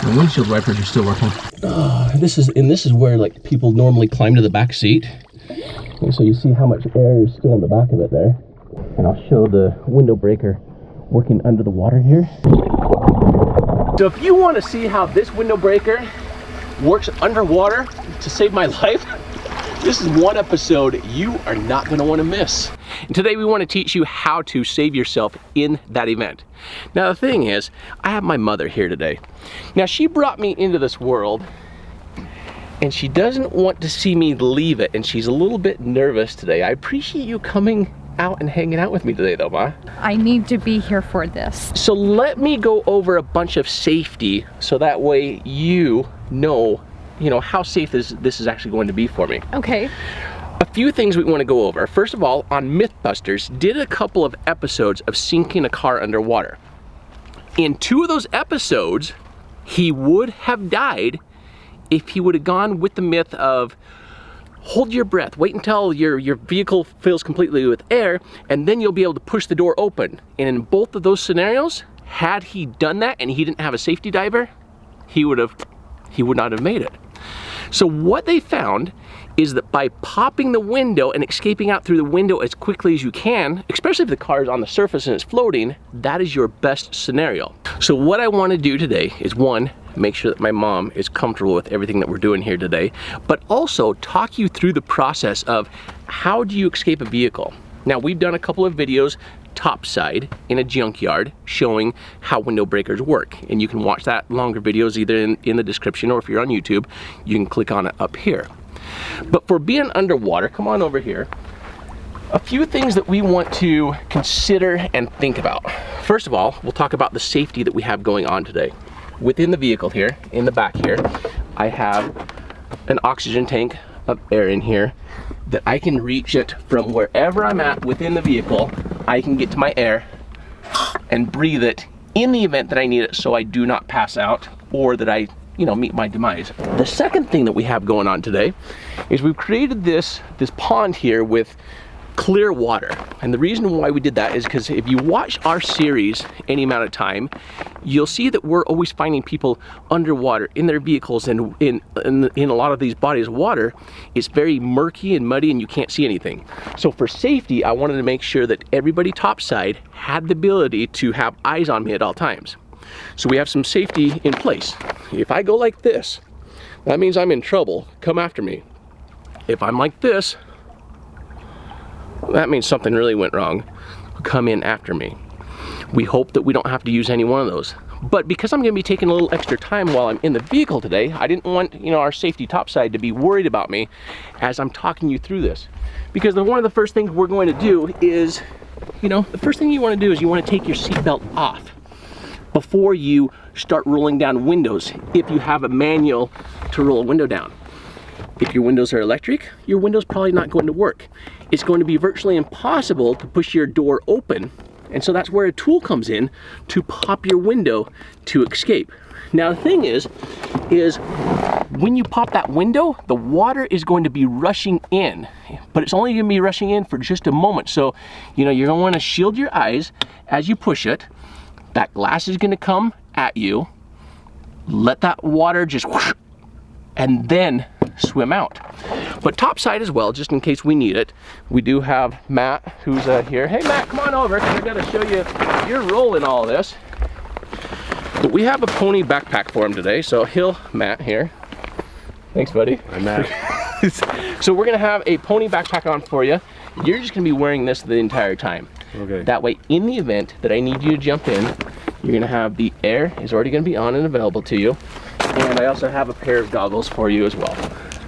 The windshield wipers are still working. This is where like people normally climb to the back seat. And so you see how much air is still in the back of it there. And I'll show the window breaker working under the water here. So if you want to see how this window breaker works underwater to save my life, this is one episode you are not going to want to miss. And today we want to teach you how to save yourself in that event. Now the thing is, I have my mother here today. Now she brought me into this world and she doesn't want to see me leave it, and she's a little bit nervous today. I appreciate you coming out and hanging out with me today though, Ma. I need to be here for this. So let me go over a bunch of safety so that way you know how safe this is actually going to be for me. Okay. A few things we want to go over. First of all, on Mythbusters, did a couple of episodes of sinking a car underwater. In 2 of those episodes, he would have died if he would have gone with the myth of hold your breath, wait until your vehicle fills completely with air, and then you'll be able to push the door open. And in both of those scenarios, had he done that and he didn't have a safety diver, he would not have made it. So what they found is that by popping the window and escaping out through the window as quickly as you can, especially if the car is on the surface and it's floating, that is your best scenario. So what I want to do today is, one, make sure that my mom is comfortable with everything that we're doing here today, but also talk you through the process of how do you escape a vehicle. Now we've done a couple of videos topside in a junkyard showing how window breakers work, and you can watch that longer videos either in the description, or if you're on YouTube, you can click on it up here. But for being underwater, come on over here, a few things that we want to consider and think about. First of all, we'll talk about the safety that we have going on today. Within the vehicle here, in the back here, I have an oxygen tank of air in here that I can reach it from wherever I'm at within the vehicle. I can get to my air and breathe it in the event that I need it, so I do not pass out or that I meet my demise. The second thing that we have going on today is we've created this pond here with clear water. And the reason why we did that is because if you watch our series any amount of time, you'll see that we're always finding people underwater in their vehicles, and in a lot of these bodies of water, it's very murky and muddy and you can't see anything. So for safety, I wanted to make sure that everybody topside had the ability to have eyes on me at all times. So we have some safety in place. If I go like this, that means I'm in trouble. Come after me. If I'm like this, that means something really went wrong. Come in after me. We hope that we don't have to use any one of those. But because I'm going to be taking a little extra time while I'm in the vehicle today, I didn't want our safety topside to be worried about me as I'm talking you through this. Because one of the first things we're going to do is, the first thing you want to do is you want to take your seatbelt off before you start rolling down windows, if you have a manual to roll a window down. If your windows are electric, your window's probably not going to work. It's going to be virtually impossible to push your door open. And so that's where a tool comes in to pop your window to escape. Now the thing is when you pop that window, the water is going to be rushing in, but it's only going to be rushing in for just a moment. So, you're going to want to shield your eyes as you push it. That glass is going to come at you. Let that water just whoosh, and then swim out. But topside as well, just in case we need it, we do have Matt who's here. Hey Matt, come on over, because I got to show you your role in all this. But we have a pony backpack for him today, so Matt here. Thanks, buddy. I'm Matt. So we're gonna have a pony backpack on for you. You're just gonna be wearing this the entire time. Okay. That way, in the event that I need you to jump in, you're gonna have the air is already gonna be on and available to you. And I also have a pair of goggles for you as well.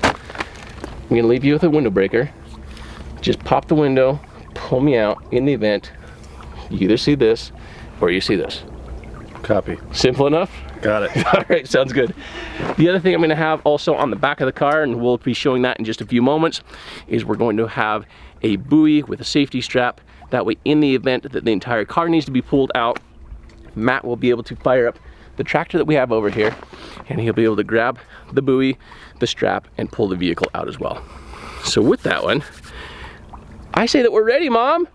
I'm gonna leave you with a window breaker. Just pop the window, pull me out in the event you either see this or you see this. Copy. Simple enough? Got it. All right, sounds good. The other thing I'm gonna have also on the back of the car, and we'll be showing that in just a few moments, is we're going to have a buoy with a safety strap. That way, in the event that the entire car needs to be pulled out, Matt will be able to fire up the tractor that we have over here, and he'll be able to grab the buoy, the strap, and pull the vehicle out as well. So with that one, I say that we're ready, Mom.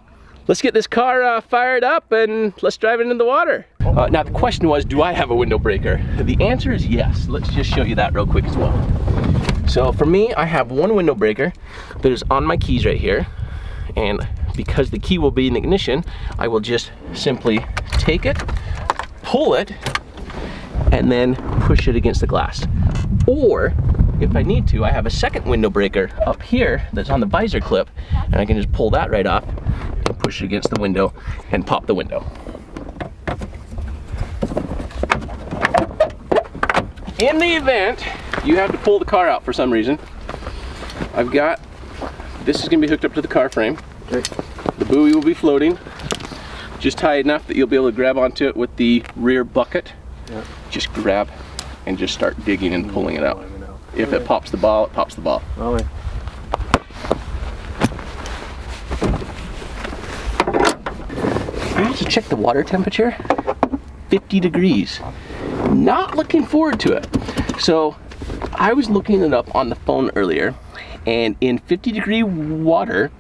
let's get this car fired up and let's drive it into the water. Now the question was, do I have a window breaker? The answer is yes. Let's just show you that real quick as well. So for me, I have one window breaker that is on my keys right here. And because the key will be in the ignition, I will just simply take it, pull it, and then push it against the glass. Or if I need to, I have a second window breaker up here that's on the visor clip, and I can just pull that right off and push it against the window and pop the window. In the event you have to pull the car out for some reason, I've got, this is gonna be hooked up to the car frame. The buoy will be floating, just high enough that you'll be able to grab onto it with the rear bucket. Yeah. Just grab and just start digging and pulling it out. If it pops the ball, it pops the ball. Okay. I also checked the water temperature, 50 degrees. Not looking forward to it. So I was looking it up on the phone earlier, and in 50-degree water,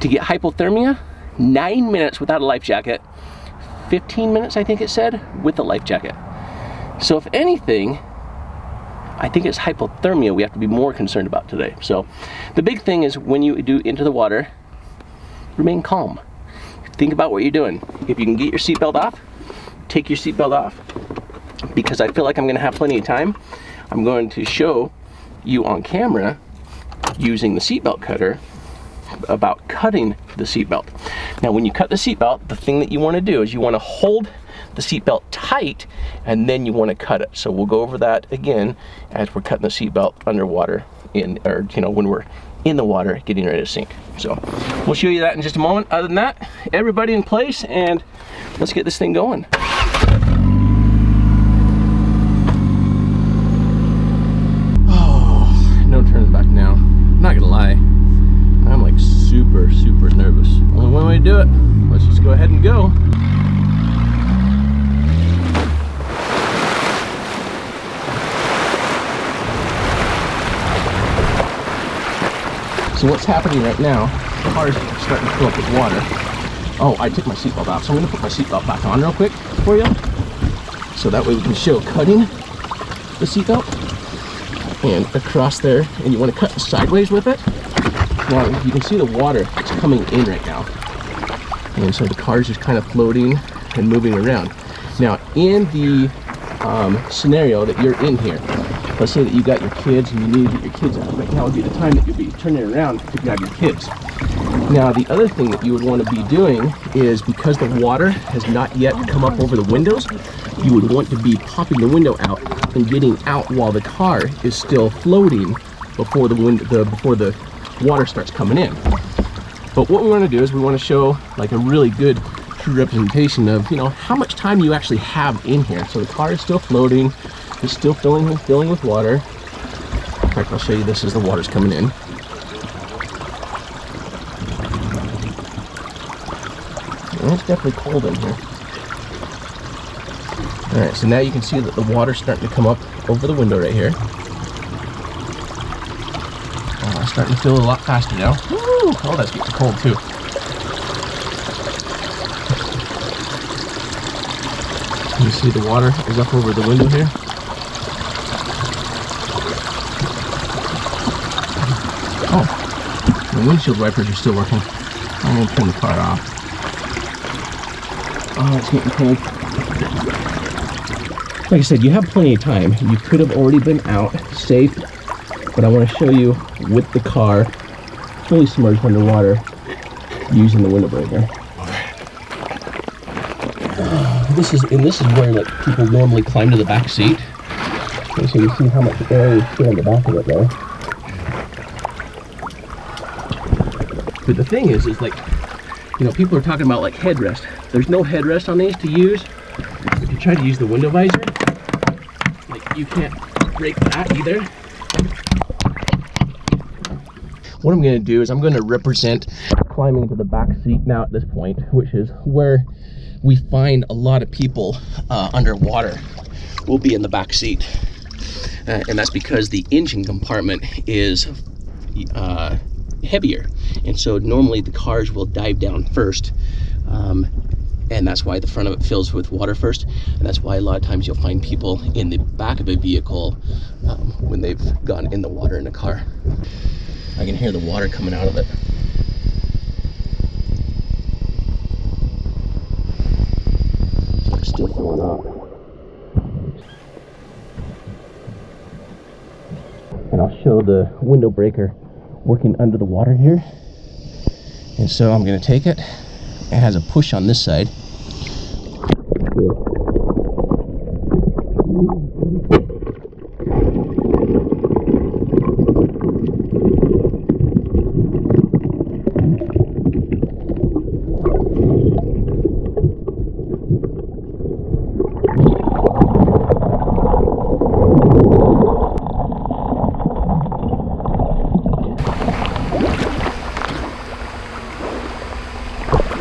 to get hypothermia, 9 minutes without a life jacket, 15 minutes I think it said with a life jacket. So if anything, I think it's hypothermia we have to be more concerned about today. So the big thing is when you do enter the water, remain calm. Think about what you're doing. If you can get your seatbelt off, take your seatbelt off. Because I feel like I'm gonna have plenty of time, I'm going to show you on camera using the seatbelt cutter about cutting the seatbelt. Now when you cut the seatbelt, the thing that you want to do is you want to hold the seatbelt tight and then you want to cut it. So we'll go over that again as we're cutting the seatbelt underwater when we're in the water getting ready to sink. So we'll show you that in just a moment. Other than that, everybody in place and let's get this thing going. Oh, no turning back now. I'm not gonna lie. I'm like super nervous. Only one way to do it. Let's just go ahead and go. So what's happening right now, the car is starting to fill up with water. Oh, I took my seatbelt off, so I'm gonna put my seatbelt back on real quick for you. So that way we can show cutting the seatbelt. And across there, and you wanna cut sideways with it. Now you can see the water is coming in right now. And so the car is just kind of floating and moving around. Now in the scenario that you're in here, let's say that you got your kids and you need to get your kids out. Right now would be the time that you'll be turning around to grab your kids. Now the other thing that you would want to be doing is, because the water has not yet come up over the windows, you would want to be popping the window out and getting out while the car is still floating before the water starts coming in. But what we want to do is we want to show like a really good true representation of, you know, how much time you actually have in here. So the car is still floating, it's still filling with water. In fact, I'll show you this as the water's coming in. And it's definitely cold in here. All right, so now you can see that the water's starting to come up over the window right here. It's starting to feel a lot faster now. Woo! Oh, that's getting cold too. You see the water is up over the window here. Oh, the windshield wipers are still working. I'm going to turn the car off. Oh, it's getting cold. Like I said, you have plenty of time. You could have already been out, safe, but I want to show you with the car fully submerged underwater using the window breaker. This is where like people normally climb to the back seat. Okay, so you see how much air is still in the back of it there. But the thing is like, you know, people are talking about like headrest. There's no headrest on these to use. If you try to use the window visor, like you can't break that either. What I'm going to do is I'm going to represent climbing into the back seat now at this point, which is where we find a lot of people underwater will be in the back seat. And that's because the engine compartment is heavier. And so normally the cars will dive down first. And that's why the front of it fills with water first. And that's why a lot of times you'll find people in the back of a vehicle when they've gone in the water in a car. I can hear the water coming out of it. It's still filling up. And I'll show the window breaker working under the water here. And so I'm going to take it. It has a push on this side.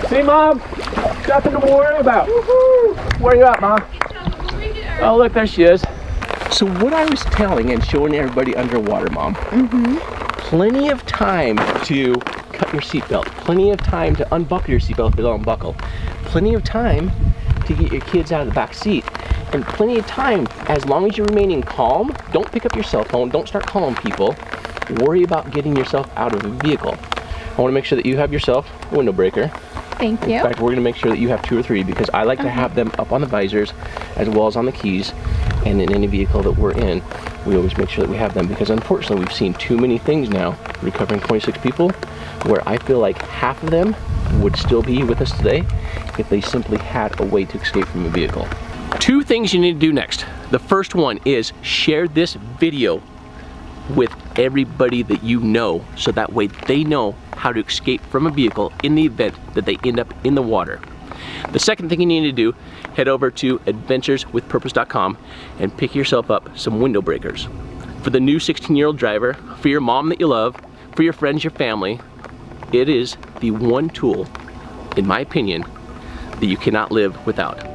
See, Mom? Nothing to worry about. Where you at, Mom? Oh, look, there she is. So what I was telling and showing everybody underwater, Mom, plenty of time to cut your seatbelt, plenty of time to unbuckle your seatbelt if they don't unbuckle, plenty of time to get your kids out of the back seat, and plenty of time, as long as you're remaining calm, don't pick up your cell phone, don't start calling people, worry about getting yourself out of the vehicle. I want to make sure that you have yourself a window breaker. Thank you. In fact, we're going to make sure that you have 2 or 3 because I like to have them up on the visors as well as on the keys, and in any vehicle that we're in, we always make sure that we have them because unfortunately we've seen too many things now recovering 26 people where I feel like half of them would still be with us today if they simply had a way to escape from a vehicle. 2 things you need to do next. The first one is share this video with everybody that you know so that way they know how to escape from a vehicle in the event that they end up in the water. The second thing you need to do, head over to adventureswithpurpose.com and pick yourself up some window breakers. For the new 16-year-old driver, for your mom that you love, for your friends, your family, it is the one tool, in my opinion, that you cannot live without.